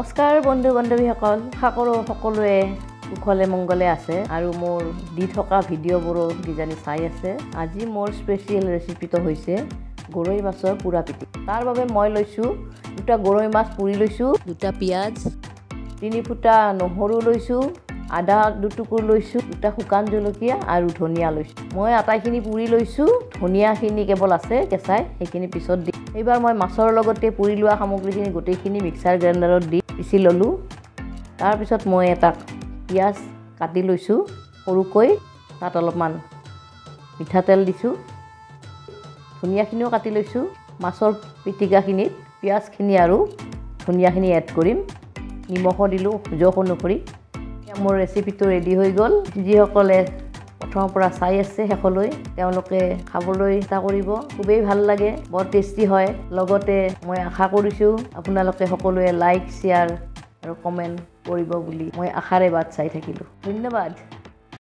নমস্কাৰ বন্ধু বান্ধৱীসকল, আশা কৰোঁ সকলোৱে কুশলে মংগলে আছে আৰু মোৰ দি থকা ভিডিঅ'বোৰো কিজানি চাই আছে। আজি মোৰ স্পেচিয়েল ৰেচিপিটো হৈছে গৰৈ মাছৰ পুৰা পিটি। তাৰ বাবে মই লৈছোঁ দুটা গৰৈ মাছ পুৰি লৈছোঁ, দুটা পিঁয়াজ, 3 ফুটা নহৰু লৈছোঁ, আদা দুটুকুৰ লৈছোঁ, দুটা শুকান জলকীয়া আৰু ধনিয়া লৈছোঁ। মই আটাইখিনি পুৰি লৈছোঁ, ধনিয়াখিনি কেৱল আছে কেঁচাই, সেইখিনি পিছত দিম। এইবাৰ মই মাছৰ লগতে পুৰি লোৱা সামগ্ৰীখিনি গোটেইখিনি মিক্সাৰ গ্ৰাইণ্ডাৰত দি পিচি ল'লোঁ। তাৰপিছত মই এটা পিঁয়াজ কাটি লৈছোঁ সৰুকৈ, তাত অলপমান মিঠাতেল দিছোঁ, ধনিয়াখিনিও কাটি লৈছোঁ। মাছৰ পিটিকাখিনিত পিঁয়াজখিনি আৰু ধনিয়াখিনি এড কৰিম, নিমখো দিলোঁ জোখ অনুসৰি। মোৰ ৰেচিপিটো ৰেডি হৈ গ'ল। যিসকলে প্ৰথমৰ পৰা চাই আছে শেষলৈ তেওঁলোকে খাবলৈ চেষ্টা কৰিব, খুবেই ভাল লাগে, বৰ টেষ্টি হয়। লগতে মই আশা কৰিছোঁ আপোনালোকে সকলোৱে লাইক, শ্বেয়াৰ আৰু কমেণ্ট কৰিব বুলি মই আশাৰে বাট চাই থাকিলোঁ। ধন্যবাদ।